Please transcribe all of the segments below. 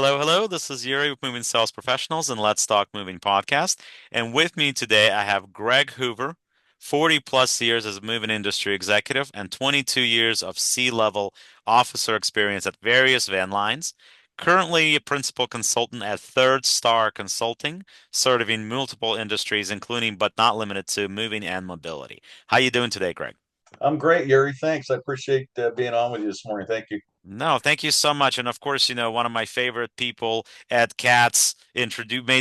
Hello, hello. This is Yuri with Moving Sales Professionals and Let's Talk Moving podcast. And with me today, I have Greg Hoover, 40 plus years as a moving industry executive and 22 years of C-level officer experience at various van lines. Currently a principal consultant at ThirdStar Consulting, serving multiple industries, including but not limited to moving and mobility. How you doing today, Greg? I'm great, Yuri. Thanks. I appreciate being on with you this morning. Thank you. No, thank you so much. And of course, one of my favorite people, Ed Katz, made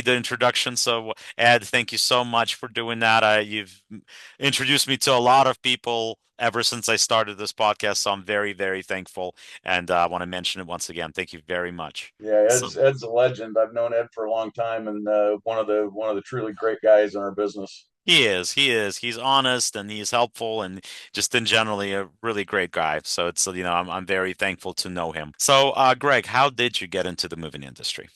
the introduction. So, Ed, thank you so much for doing that. You've introduced me to a lot of people ever since I started this podcast. So I'm very, very thankful. And I want to mention it once again. Thank you very much. Yeah, So, Ed's a legend. I've known Ed for a long time, and one of the truly great guys in our business. he is, he is. He's honest and he's helpful and just in generally a really great guy. So I'm very thankful to know him. So, Greg, how did you get into the moving industry?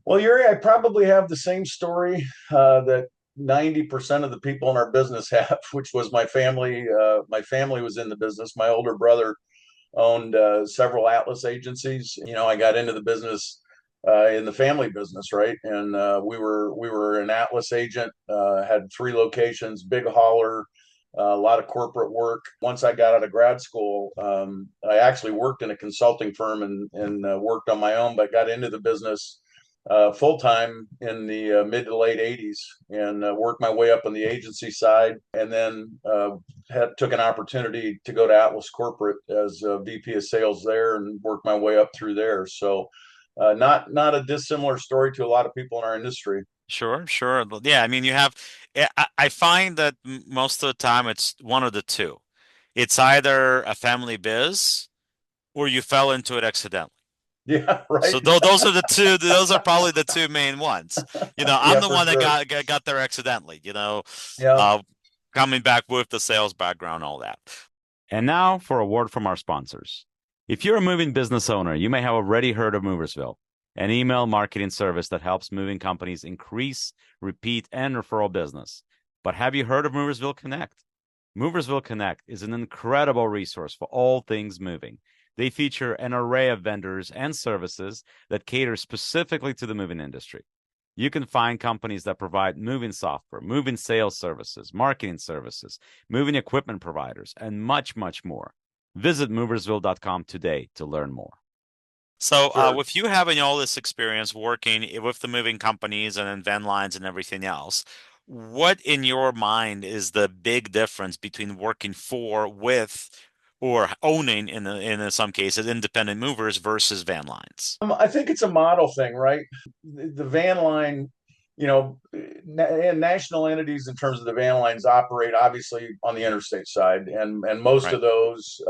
Well, Yuri, I probably have the same story that 90% of the people in our business have, which was my family. My family was in the business. My older brother owned several Atlas agencies. I got into the business in the family business, right? And we were an Atlas agent, had three locations, big hauler, a lot of corporate work. Once I got out of grad school, I actually worked in a consulting firm and worked on my own, but got into the business full time in the mid to late 80s and worked my way up on the agency side. And then took an opportunity to go to Atlas Corporate as a VP of sales there and worked my way up through there. So, not a dissimilar story to a lot of people in our industry. Sure, sure. Well, yeah, I mean, I find that most of the time it's one of the two. It's either a family biz or you fell into it accidentally. Yeah, right. So those are the two, those are probably the two main ones. I'm Yeah, the for one that sure. got there accidentally, Yeah. uh, coming back with the sales background, all that. And now for a word from our sponsors. If you're a moving business owner, you may have already heard of Moversville, an email marketing service that helps moving companies increase, repeat, and referral business. But have you heard of Moversville Connect? Moversville Connect is an incredible resource for all things moving. They feature an array of vendors and services that cater specifically to the moving industry. You can find companies that provide moving software, moving sales services, marketing services, moving equipment providers, and much, much more. Visit moversville.com today to learn more. So, Sure. with you having all this experience working with the moving companies and then van lines and everything else, what in your mind is the big difference between working for, with, or owning in some cases independent movers versus van lines? I think it's a model thing, right? The van line, and national entities in terms of the van lines operate obviously on the interstate side, and most Right. of those,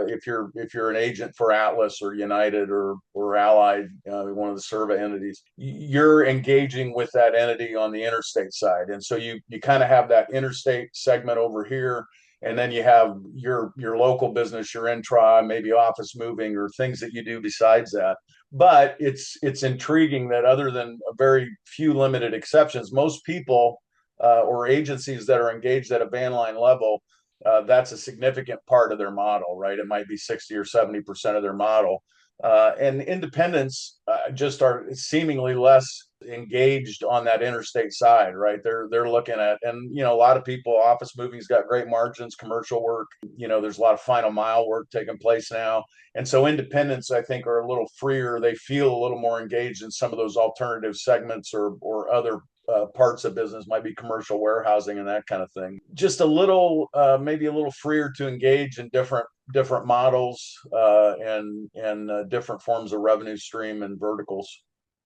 if you're an agent for Atlas or United or Allied, one of the Serva entities, you're engaging with that entity on the interstate side, and so you kind of have that interstate segment over here, and then you have your local business, your intra, maybe office moving or things that you do besides that. But it's intriguing that other than a very few limited exceptions, most people or agencies that are engaged at a van line level, that's a significant part of their model, right? It might be 60 or 70% of their model. And independents just are seemingly less engaged on that interstate side, right? They're looking at, and a lot of people, office moving's got great margins, commercial work. There's a lot of final mile work taking place now, and so independents, I think, are a little freer. They feel a little more engaged in some of those alternative segments or other parts of business, might be commercial warehousing and that kind of thing. Just a little, maybe a little freer to engage in different models and different forms of revenue stream and verticals.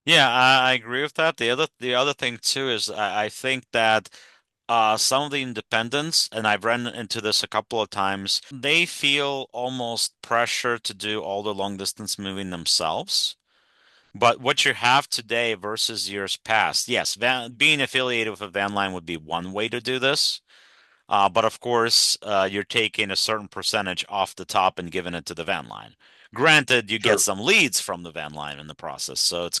Yeah, I agree with that. The other thing too is I think that some of the independents, and I've run into this a couple of times, they feel almost pressure to do all the long distance moving themselves. But what you have today versus years past, yes, being affiliated with a van line would be one way to do this. But of course, you're taking a certain percentage off the top and giving it to the van line. Granted, you get Sure, some leads from the van line in the process, so it's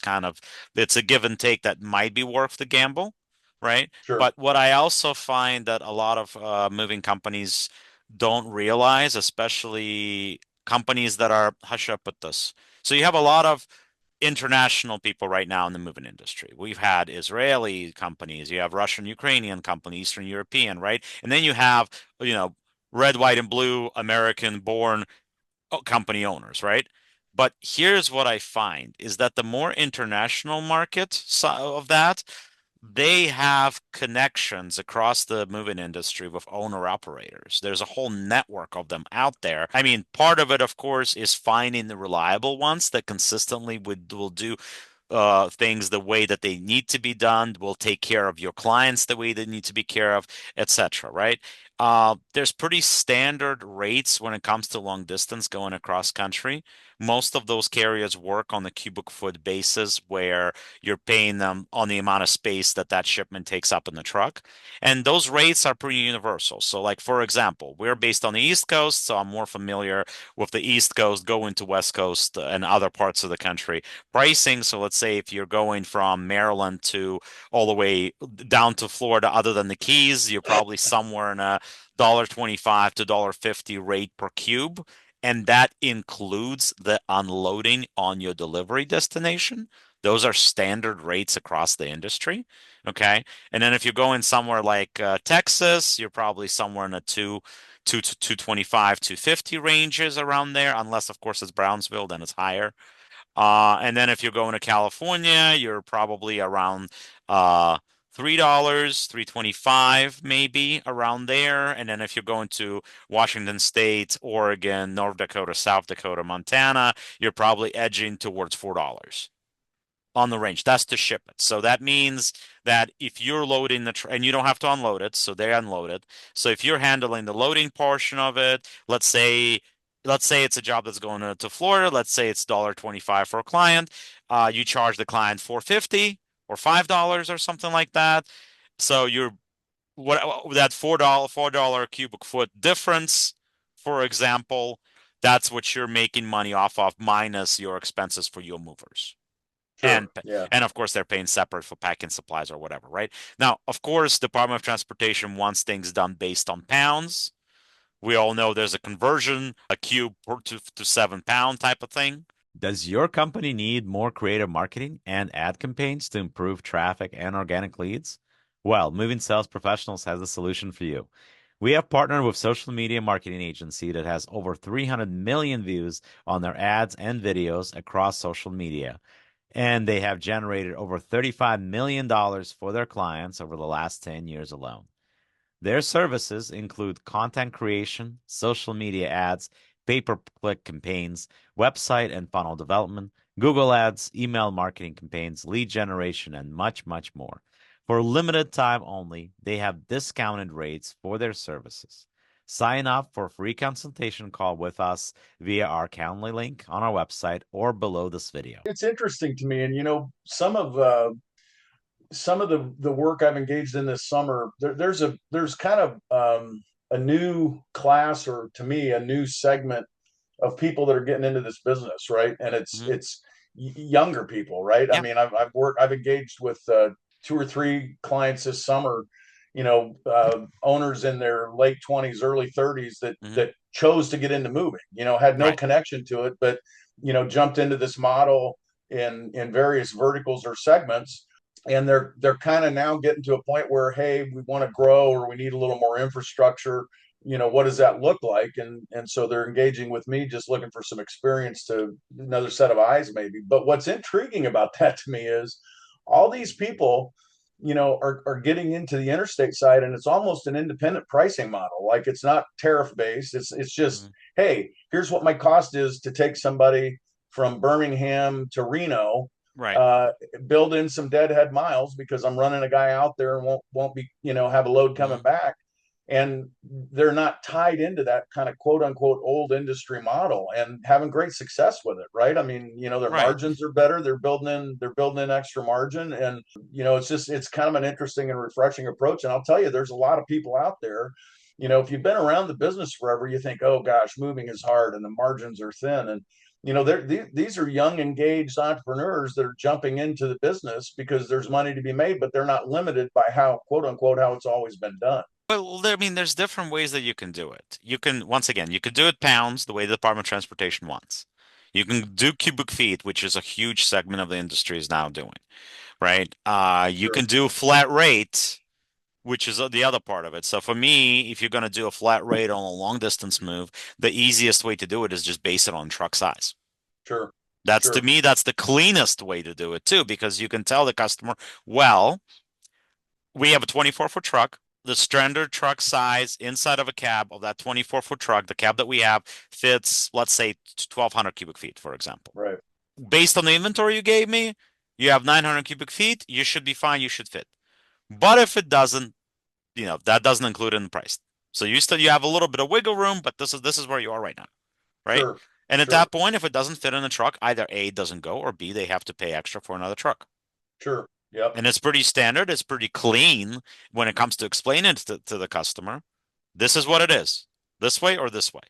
a give and take that might be worth the gamble, right? sure. But what I also find that a lot of moving companies don't realize, especially companies that are hush up with this. So you have a lot of international people right now in the moving industry. We've had Israeli companies, you have Russian, Ukrainian companies, Eastern European, right? And then you have, you know, red, white, and blue American born company owners, right? But here's what I find is that the more international market of that, they have connections across the moving industry with owner operators. There's a whole network of them out there. I mean, part of it, of course, is finding the reliable ones that consistently will do things the way that they need to be done, will take care of your clients the way they need to be care of, etc. Right? There's pretty standard rates when it comes to long distance going across country. Most of those carriers work on the cubic foot basis where you're paying them on the amount of space that that shipment takes up in the truck. And those rates are pretty universal. So, like, for example, we're based on the East Coast, so I'm more familiar with the East Coast going to West Coast and other parts of the country pricing. So let's say if you're going from Maryland to all the way down to Florida, other than the Keys, you're probably somewhere in a $1.25 to $1.50 rate per cube. And that includes the unloading on your delivery destination. Those are standard rates across the industry. Okay. And then if you're going somewhere like Texas, you're probably somewhere in a two to 225, 250 ranges around there, unless of course it's Brownsville, then it's higher. And then if you're going to California, you're probably around $3, 325 maybe around there. And then if you're going to Washington State, Oregon, North Dakota, South Dakota, Montana, you're probably edging towards $4 on the range. That's to ship it. So that means that if you're loading and you don't have to unload it, so they unload it. So if you're handling the loading portion of it, let's say it's a job that's going to Florida, let's say it's $1.25 for a client, you charge the client $4.50 or $5 or something like that. So you're what that $4 cubic foot difference, for example, that's what you're making money off of minus your expenses for your movers. Sure. And Yeah. and of course they're paying separate for packing supplies or whatever, right? Now, of course, Department of Transportation wants things done based on pounds. We all know there's a conversion, a cube to 7 pound type of thing. Does your company need more creative marketing and ad campaigns to improve traffic and organic leads? Well, Moving Sales Professionals has a solution for you. We have partnered with social media marketing agency that has over 300 million views on their ads and videos across social media, and they have generated over $35 million for their clients over the last 10 years alone. Their services include content creation, social media ads, pay-per-click campaigns, website and funnel development, Google Ads, email marketing campaigns, lead generation, and much, much more. For limited time only, they have discounted rates for their services. Sign up for a free consultation call with us via our Calendly link on our website or below this video. It's interesting to me, and some of the work I've engaged in this summer, there's kind of a new class, or to me, a new segment of people that are getting into this business, right? And Mhm. it's younger people, right? I Yeah. mean, I've engaged with two or three clients this summer, owners in their late 20s, early 30s Hmm. that chose to get into moving, had no Right. connection to it, but jumped into this model in various verticals or segments, and they're kind of now getting to a point where, hey, we want to grow, or we need a little more infrastructure. What does that look like? And so they're engaging with me, just looking for some experience, to another set of eyes maybe. But what's intriguing about that to me is all these people are getting into the interstate side, and it's almost an independent pricing model. Like, it's not tariff based. It's just, Hmm. hey, here's what my cost is to take somebody from Birmingham to Reno, Right. uh, build in some deadhead miles because I'm running a guy out there and won't be, have a load coming Hmm. back. And they're not tied into that kind of quote unquote old industry model, and having great success with it, right? I mean, their Right. margins are better. They're building in extra margin, and it's kind of an interesting and refreshing approach. And I'll tell you, there's a lot of people out there. If you've been around the business forever, you think, oh gosh, moving is hard and the margins are thin. And these are young, engaged entrepreneurs that are jumping into the business because there's money to be made, but they're not limited by how, quote unquote, how it's always been done. Well, I mean, there's different ways that you can do it. You can, once again, you could do it pounds the way the Department of Transportation wants. You can do cubic feet, which is a huge segment of the industry is now doing, right? You Sure. can do flat rate, which is the other part of it. So for me, if you're going to do a flat rate on a long distance move, the easiest way to do it is just base it on truck size. Sure. That's to Sure. me, that's the cleanest way to do it too, because you can tell the customer, well, we have a 24-foot truck. The standard truck size inside of a cab of that 24-foot truck, the cab that we have fits, let's say, 1,200 cubic feet, for example. Right. Based on the inventory you gave me, you have 900 cubic feet. You should be fine. You should fit. But if it doesn't, that doesn't include in the price. So you have a little bit of wiggle room, but this is where you are right now, right? Sure. And at Sure. that point, if it doesn't fit in the truck, either A, it doesn't go, or B, they have to pay extra for another truck. Sure. Yep. And it's pretty standard. It's pretty clean when it comes to explaining it to the customer. This is what it is, this way or this way.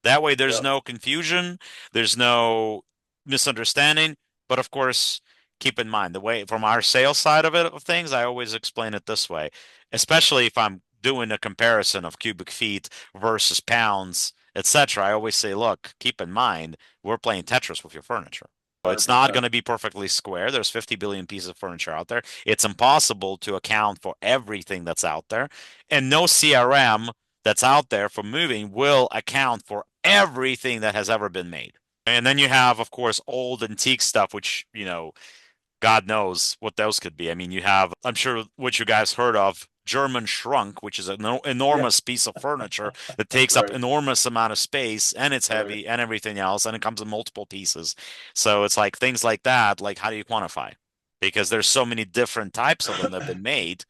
That way, there's Yep. no confusion, there's no misunderstanding. But of course, keep in mind the way from our sales side of things, I always explain it this way, especially if I'm doing a comparison of cubic feet versus pounds, etc. I always say, look, keep in mind, we're playing Tetris with your furniture. It's not 100%. going to be perfectly square. There's 50 billion pieces of furniture out there. It's impossible to account for everything that's out there. And no CRM that's out there for moving will account for everything that has ever been made. And then you have, of course, old antique stuff, which, God knows what those could be. I mean, you have, I'm sure what you guys heard of, German shrunk, which is an Yeah. enormous piece of furniture that takes up Right. enormous amount of space and it's Right. heavy and everything else, and it comes in multiple pieces. So it's like things like that, like how do you quantify? Because there's so many different types of them that have been made,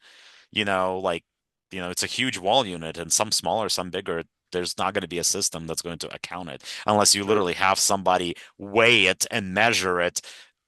like, it's a huge wall unit and some smaller, some bigger. There's not going to be a system that's going to account it unless you Sure. literally have somebody weigh it and measure it.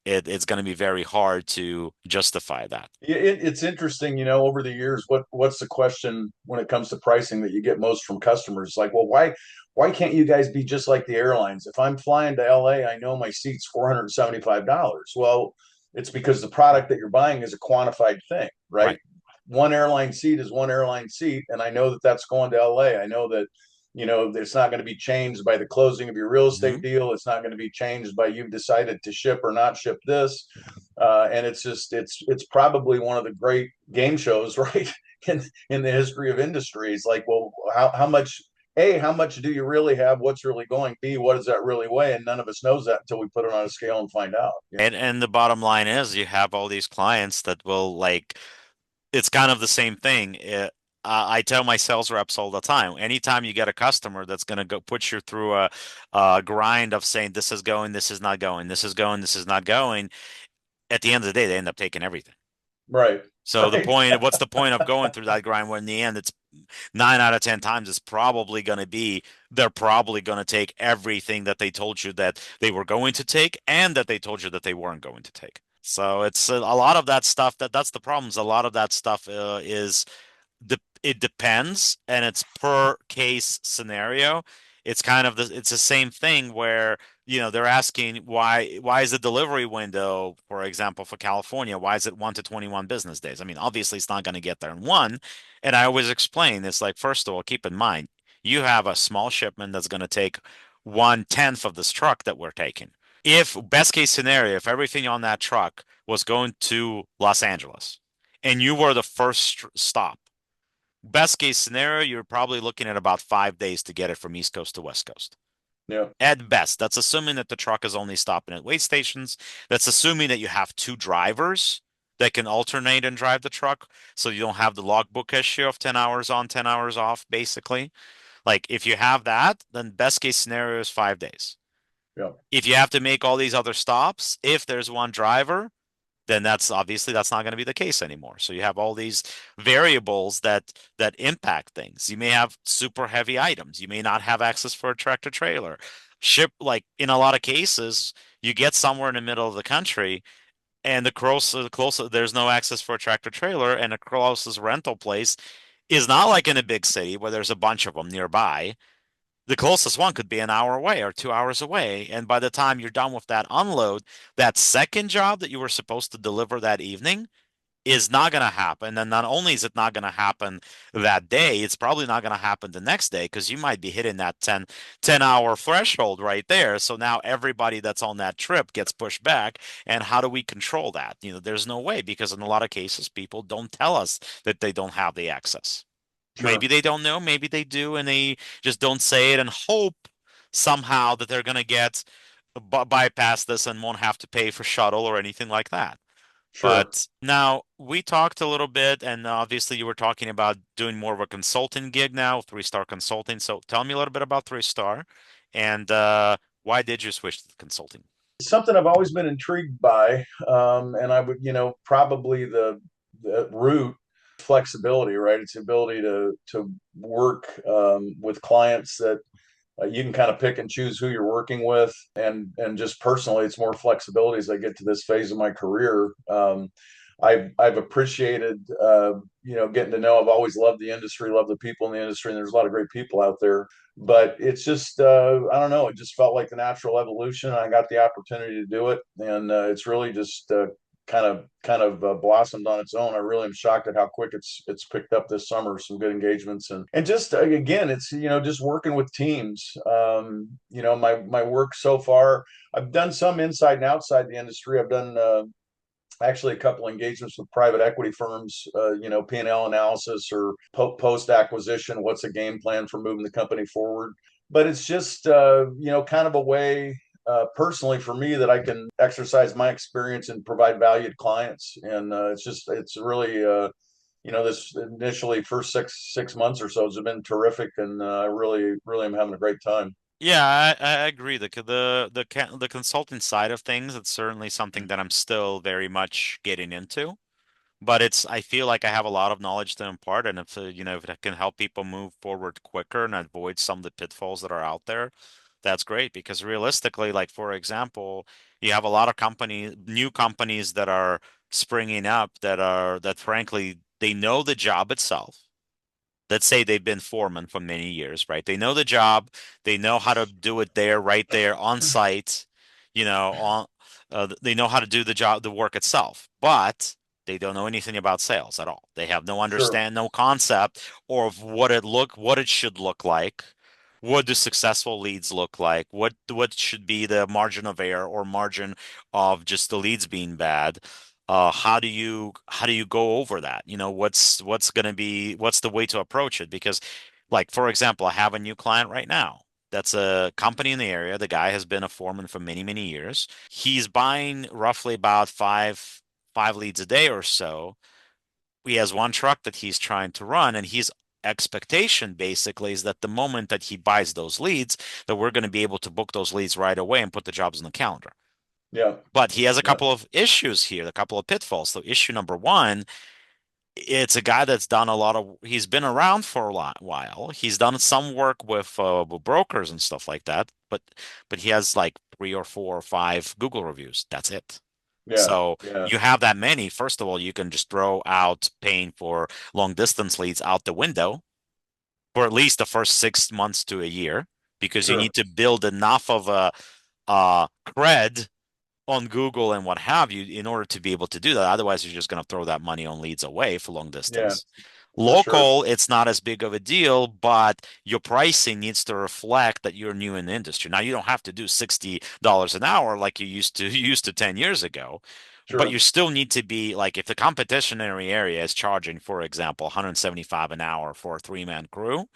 It's going to be very hard to justify that. Yeah, it's interesting, over the years, what's the question when it comes to pricing that you get most from customers? Like, well, why can't you guys be just like the airlines? If I'm flying to LA, I know my seat's $475. Well, it's because the product that you're buying is a quantified thing, right? Right. One airline seat is one airline seat, and I know that that's going to LA. I know that it's not going to be changed by the closing of your real estate Hmm. deal. It's not going to be changed by you've decided to ship or not ship this. And it's probably one of the great game shows, right, in the history of industries. Like, well, how much? A, how much do you really have? What's really going? B, what does that really weigh? And none of us knows that until we put it on a scale and find out. And the bottom line is you have all these clients that will like it's kind of the same thing. I tell my sales reps all the time, anytime you get a customer that's going to go put you through a grind of saying this is going, this is not going, this is going, this is not going, at the end of the day, they end up taking everything. Right. So Right. what's the point of going through that grind when in the end it's 9 out of 10 times it's probably going to be they're probably going to take everything that they told you that they were going to take and that they told you that they weren't going to take. So it's a lot of that stuff that's the problems. A lot of that stuff is it depends and it's per case scenario. It's the same thing where they're asking why is the delivery window, for example, for California, why is it 1 to 21 business days? I mean, obviously it's not going to get there in one. And I always explain it's like, first of all, keep in mind you have a small shipment that's going to take 1/10 of this truck that we're taking. If best case scenario, if everything on that truck was going to Los Angeles and you were the first stop, best case scenario, you're probably looking at about 5 days to get it from East Coast to West Coast. Yeah. At best, that's assuming that the truck is only stopping at wait stations. That's assuming that you have two drivers that can alternate and drive the truck. So you don't have the logbook issue of 10 hours on, 10 hours off, basically. Like if you have that, then best case scenario is 5 days. Yeah. If you have to make all these other stops, if there's one driver, then that's not going to be the case anymore. So you have all these variables that impact things. You may have super heavy items. You may not have access for a tractor trailer. Ship like in a lot of cases, you get somewhere in the middle of the country and the closer there's no access for a tractor trailer and the closest rental place is not like in a big city where there's a bunch of them nearby. The closest one could be an hour away or 2 hours away. And by the time you're done with that unload, that second job that you were supposed to deliver that evening is not going to happen. And not only is it not going to happen that day, it's probably not going to happen the next day because you might be hitting that 10-hour threshold right there. So now everybody that's on that trip gets pushed back. And how do we control that? There's no way because in a lot of cases, people don't tell us that they don't have the access. Maybe Sure. they don't know, maybe they do, and they just don't say it and hope somehow that they're going to get bypass this and won't have to pay for shuttle or anything like that. Sure. But now we talked a little bit, and obviously you were talking about doing more of a consulting gig now, ThirdStar Consulting. So tell me a little bit about ThirdStar and why did you switch to consulting? It's something I've always been intrigued by, and I would, probably the root flexibility, right? It's the ability to work with clients that you can kind of pick and choose who you're working with, and just personally, it's more flexibility as I get to this phase of my career. I've appreciated getting to know. I've always loved the industry, love the people in the industry, and there's a lot of great people out there. But it's just I don't know. It just felt like the natural evolution. I got the opportunity to do it, and it's really just kind of blossomed on its own. I really am shocked at how quick it's picked up this summer. Some good engagements, and just again, it's just working with teams. My work so far, I've done some inside and outside the industry. I've done actually a couple engagements with private equity firms, P&L analysis or post acquisition. What's a game plan for moving the company forward? But it's just, kind of a way personally for me that I can exercise my experience and provide value to clients. And it's really, this initially first six months or so has been terrific. And I really, really am having a great time. Yeah, I agree. The consulting side of things, it's certainly something that I'm still very much getting into. But I feel like I have a lot of knowledge to impart, and if it can help people move forward quicker and avoid some of the pitfalls that are out there, that's great. Because realistically, like for example, you have a lot of new companies that are springing up that frankly they know the job itself. Let's say they've been foreman for many years, right? They know the job, they know how to do it there, right there on site, on they know how to do the job, the work itself, but they don't know anything about sales at all. They have Sure. no concept or of what it should look like. What do successful leads look like? What should be the margin of error or margin of just the leads being bad? How do you go over that? What's the way to approach it? Because, like for example, I have a new client right now. That's a company in the area. The guy has been a foreman for many, many years. He's buying roughly about five leads a day or so. He has one truck that he's trying to run, and his expectation basically is that the moment that he buys those leads, that we're going to be able to book those leads right away and put the jobs on the calendar. Yeah. But he has a Yeah. couple of issues here, a couple of pitfalls. So issue number one, it's a guy that's done he's been around for a while. He's done some work with brokers and stuff like that, but he has like three or four or five Google reviews. That's it. Yeah. So Yeah. you have that many. First of all, you can just throw out paying for long distance leads out the window for at least the first 6 months to a year because you Sure. need to build enough of a cred on Google and what have you in order to be able to do that. Otherwise, you're just going to throw that money on leads away for long Yeah. distance. For sure. Local, it's not as big of a deal, but your pricing needs to reflect that you're new in the industry. Now, you don't have to do $60 an hour like you used to 10 years ago, but you Sure. still need to be like if the competition in the area is charging, for example, 175 an hour for a three-man crew,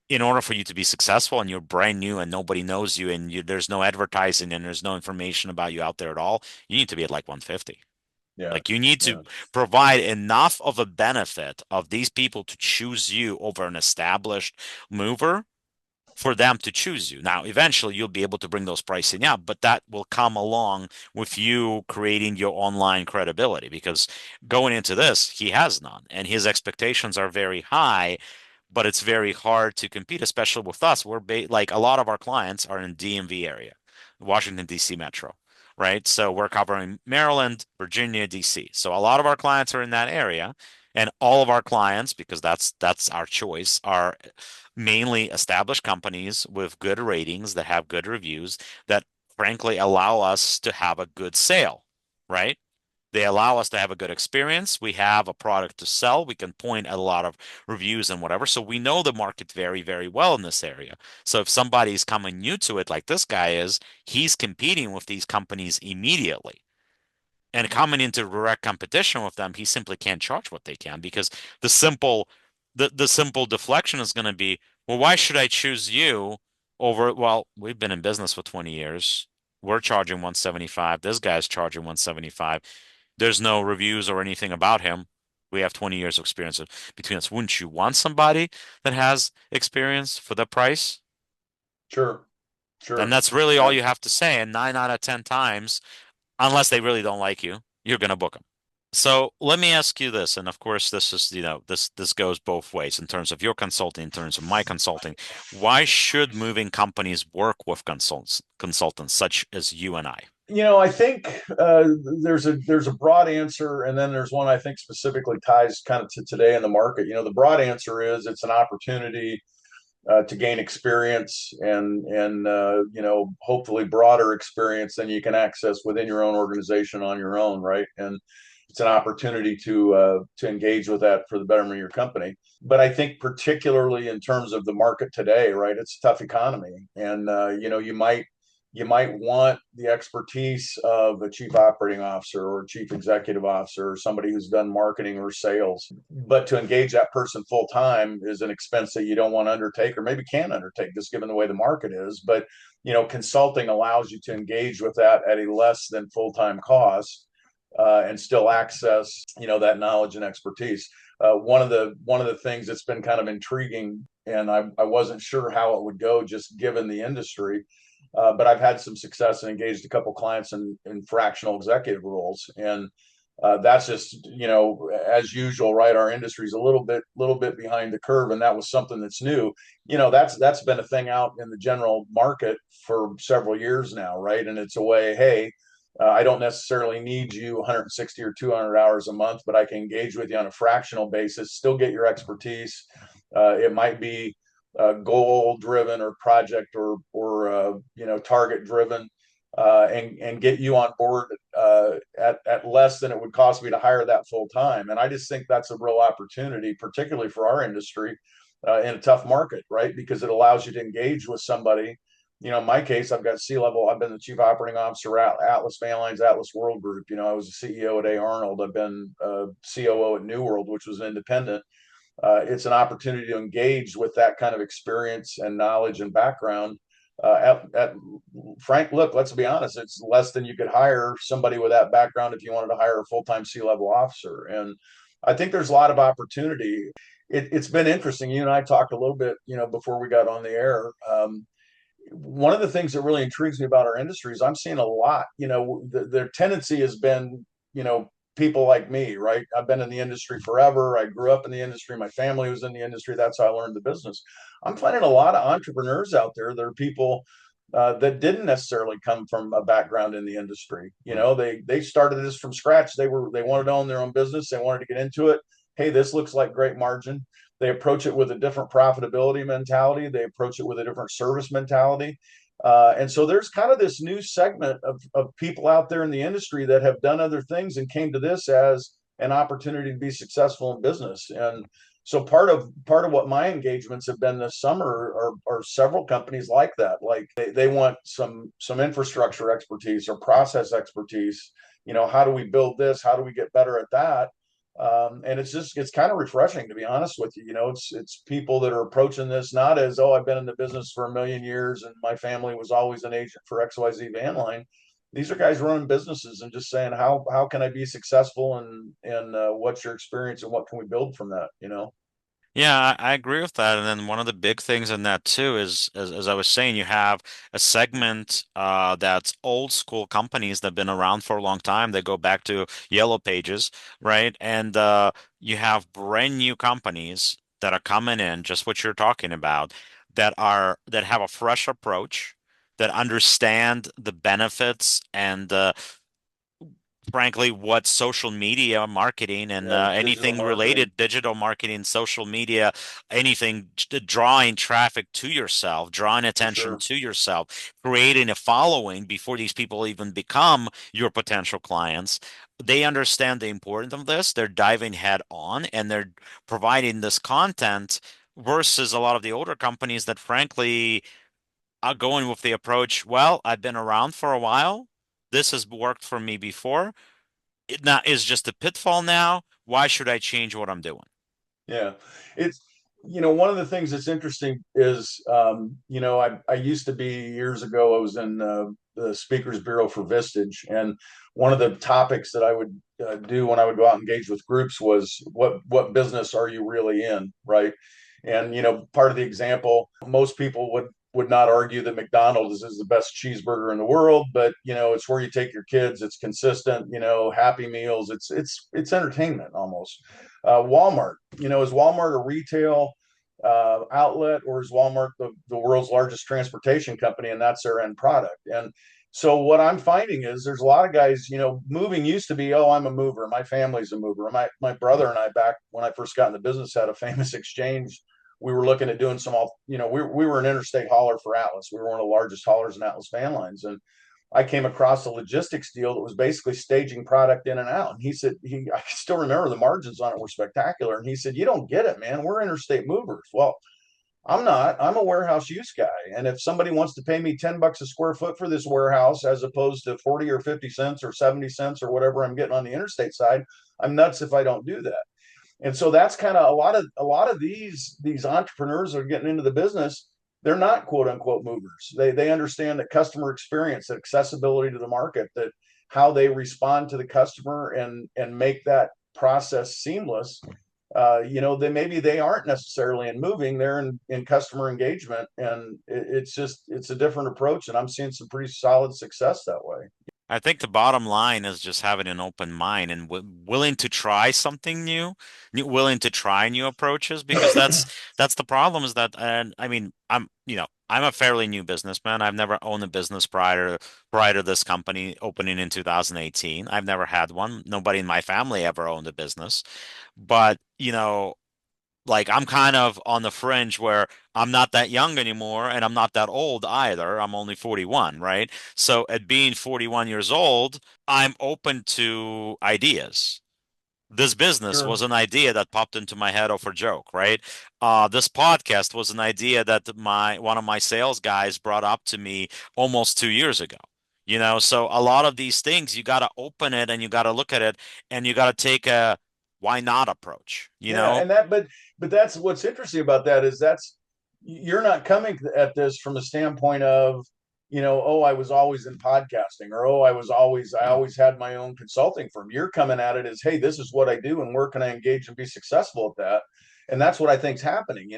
in order for you to be successful and you're brand new and nobody knows you and there's no advertising and there's no information about you out there at all, you need to be at like 150. Yeah. Like you need to Yeah. provide enough of a benefit of these people to choose you over an established mover for them to choose you. Now, eventually you'll be able to bring those pricing up, but that will come along with you creating your online credibility because going into this, he has none and his expectations are very high, but it's very hard to compete, especially with us. Like a lot of our clients are in DMV area, Washington, D.C. Metro, right? So we're covering Maryland, Virginia, D.C. So a lot of our clients are in that area. And all of our clients, because that's our choice, are mainly established companies with good ratings that have good reviews that frankly allow us to have a good sale, right? They allow us to have a good experience. We have a product to sell. We can point at a lot of reviews and whatever. So we know the market very, very well in this area. So if somebody's coming new to it, like this guy is, he's competing with these companies immediately. And coming into direct competition with them, he simply can't charge what they can because the simple the simple deflection is going to be, well, why should I choose you over, well, we've been in business for 20 years. We're charging 175. This guy's charging 175. There's no reviews or anything about him. We have 20 years of experience between us. Wouldn't you want somebody that has experience for the price? Sure, Then sure. that's really all Uh, you have to say. And 9 out of 10 times, unless they really don't like you, you're going to book them. So let me ask you this, and of course, this is, this goes both ways in terms of your consulting, in terms of my consulting. Why should moving companies work with consultants such as you and I? I think there's a broad answer, and then there's one I think specifically ties kind of to today in the market. The broad answer is it's an opportunity to gain experience and hopefully broader experience than you can access within your own organization on your own, right? And it's an opportunity to engage with that for the betterment of your company. But I think particularly in terms of the market today, right? It's a tough economy, and you might want the expertise of a chief operating officer or chief executive officer or somebody who's done marketing or sales. But to engage that person full time is an expense that you don't want to undertake or maybe can undertake just given the way the market is. But consulting allows you to engage with that at a less than full time cost and still access that knowledge and expertise. One of the things that's been kind of intriguing, and I wasn't sure how it would go just given the industry, but I've had some success and engaged a couple clients in fractional executive roles, and that's just as usual, right? Our industry is a little bit behind the curve, and that was something that's new. That's been a thing out in the general market for several years now, right? And it's a way, hey. I don't necessarily need you 160 or 200 hours a month, but I can engage with you on a fractional basis, still get your expertise. It might be goal driven or project or target driven, and get you on board at less than it would cost me to hire that full time. And I just think that's a real opportunity, particularly for our industry, in a tough market, right? Because it allows you to engage with somebody. In my case, I've got C-level. I've been the chief operating officer at Atlas Van Lines, Atlas World Group. I was a CEO at A. Arnold. I've been COO at New World, which was independent. It's an opportunity to engage with that kind of experience and knowledge and background. At Frank, look, let's be honest, it's less than you could hire somebody with that background if you wanted to hire a full-time C-level officer. And I think there's a lot of opportunity. It's been interesting. You and I talked a little bit, before we got on the air. One of the things that really intrigues me about our industry is I'm seeing a lot. Their tendency has been, people like me, right? I've been in the industry forever. I grew up in the industry. My family was in the industry. That's how I learned the business. I'm finding a lot of entrepreneurs out there. There are people that didn't necessarily come from a background in the industry. They started this from scratch. They wanted to own their own business. They wanted to get into it. Hey, this looks like great margin. They approach it with a different profitability mentality. They approach it with a different service mentality. And so there's kind of this new segment of people out there in the industry that have done other things and came to this as an opportunity to be successful in business. And so part of what my engagements have been this summer are several companies like that. Like they want some infrastructure expertise or process expertise. How do we build this? How do we get better at that? And it's kind of refreshing, to be honest with you. It's people that are approaching this not as, oh, I've been in the business for a million years and my family was always an agent for XYZ Van Line. These are guys running businesses and just saying, how can I be successful, and what's your experience and what can we build from that? Yeah, I agree with that. And then one of the big things in that too is, as I was saying, you have a segment that's old school companies that have been around for a long time. They go back to Yellow Pages, right? And you have brand new companies that are coming in, just what you're talking about, that have a fresh approach, that understand the benefits and frankly what social media marketing and Yeah, digital anything marketing. related, digital marketing, social media, anything drawing traffic to yourself, drawing For attention sure. to yourself, creating a following before these people even become your potential clients. They understand the importance of this. They're diving head on and they're providing this content versus a lot of the older companies that frankly are going with the approach, well, I've been around for a while. This has worked for me before. It now is just a pitfall now. Why should I change what I'm doing? Yeah, it's one of the things that's interesting is I used to be years ago. I was in the Speakers Bureau for Vistage, and one of the topics that I would do when I would go out and engage with groups was what business are you really in, right? And part of the example, most people would not argue that McDonald's is the best cheeseburger in the world, but it's where you take your kids. It's consistent, Happy Meals. It's entertainment almost. Walmart, is Walmart a retail outlet, or is Walmart the world's largest transportation company and that's their end product? And so what I'm finding is there's a lot of guys, moving used to be, oh, I'm a mover. My family's a mover. My brother and I, back when I first got in the business, had a famous exchange. We were looking at doing some, we were an interstate hauler for Atlas. We were one of the largest haulers in Atlas van lines. And I came across a logistics deal that was basically staging product in and out. And he said, I still remember the margins on it were spectacular. And he said, you don't get it, man. We're interstate movers. Well, I'm not. I'm a warehouse use guy. And if somebody wants to pay me $10 a square foot for this warehouse, as opposed to 40 or 50 cents or 70 cents or whatever I'm getting on the interstate side, I'm nuts if I don't do that. And so that's kind of a lot of these entrepreneurs that are getting into the business. They're not quote unquote movers. They understand that customer experience, that accessibility to the market, that how they respond to the customer and make that process seamless. They maybe they aren't necessarily in moving, they're in customer engagement, and it's a different approach, and I'm seeing some pretty solid success that way. I think the bottom line is just having an open mind and willing to try something new, willing to try new approaches because that's the problem is that and I mean I'm a fairly new businessman. I've never owned a business prior to this company opening in 2018. I've never had one. Nobody in my family ever owned a business. But, like I'm kind of on the fringe where I'm not that young anymore and I'm not that old either. I'm only 41, right? So at being 41 years old, I'm open to ideas. This business was Sure. an idea that popped into my head off a joke, right? This podcast was an idea that my one of my sales guys brought up to me almost 2 years ago. So a lot of these things you got to open it and you got to look at it and you got to take a why not approach, you Yeah, know? and but that's what's interesting about that is that's you're not coming at this from a standpoint of, oh, I was always in podcasting, or oh, I No. always had my own consulting firm. You're coming at it as, hey, this is what I do, and where can I engage and be successful at that? And that's what I think's happening.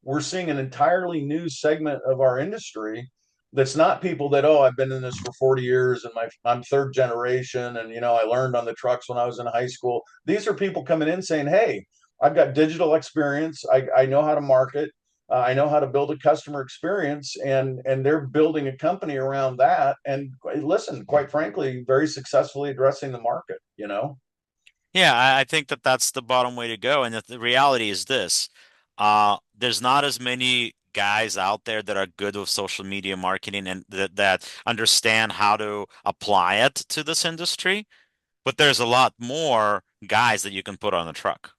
We're seeing an entirely new segment of our industry that's not people that, oh, I've been in this for 40 years and I'm third generation, and I learned on the trucks when I was in high school. These are people coming in saying, hey, I've got digital experience. I know how to market. I know how to build a customer experience, and they're building a company around that. And listen, quite frankly, very successfully addressing the market. Yeah, I think that that's the bottom way to go. And the reality is this, there's not as many guys out there that are good with social media marketing and that understand how to apply it to this industry. But there's a lot more guys that you can put on the truck,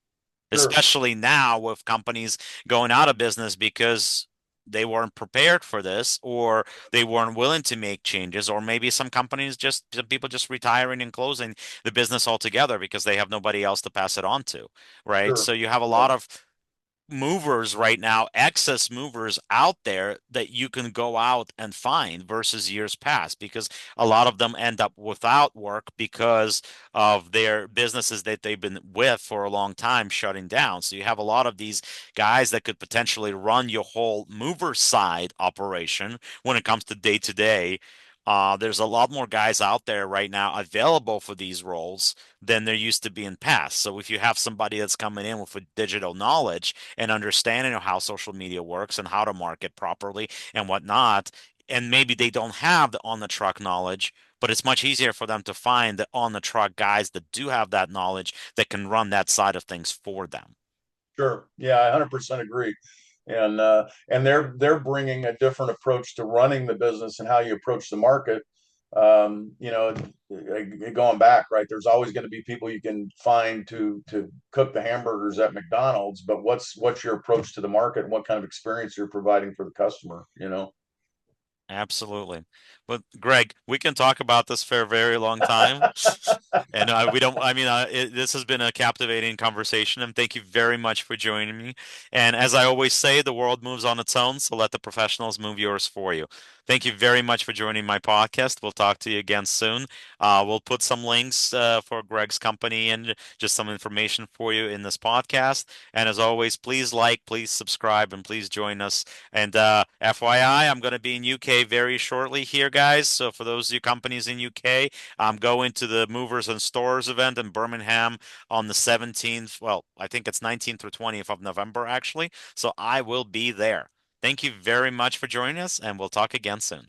Sure, especially now with companies going out of business because they weren't prepared for this or they weren't willing to make changes, or maybe some companies just some people just retiring and closing the business altogether because they have nobody else to pass it on to, right? So sure. you have a lot Right. of movers right now, excess movers out there that you can go out and find versus years past because a lot of them end up without work because of their businesses that they've been with for a long time shutting down. So you have a lot of these guys that could potentially run your whole mover side operation when it comes to day to day. There's a lot more guys out there right now available for these roles than there used to be in past. So if you have somebody that's coming in with a digital knowledge and understanding of how social media works and how to market properly and whatnot, and maybe they don't have the on the truck knowledge, but it's much easier for them to find the on the truck guys that do have that knowledge that can run that side of things for them. Sure. Yeah, I 100% agree. And they're bringing a different approach to running the business and how you approach the market. You know, going back, right? There's always going to be people you can find to cook the hamburgers at McDonald's, but what's your approach to the market and what kind of experience you're providing for the customer, you know? Absolutely. But Greg, we can talk about this for a very long time. And we don't, I mean, this has been a captivating conversation, and thank you very much for joining me. And as I always say, the world moves on its own, so let the professionals move yours for you. Thank you very much for joining my podcast. We'll talk to you again soon. We'll put some links for Greg's company and just some information for you in this podcast. And as always, please like, please subscribe, and please join us. And FYI, I'm going to be in UK very shortly here, guys. So for those of you companies in UK, I'm going to the Movers and Stores event in Birmingham on the 17th. Well, I think it's 19th or 20th of November, actually. So I will be there. Thank you very much for joining us, and we'll talk again soon.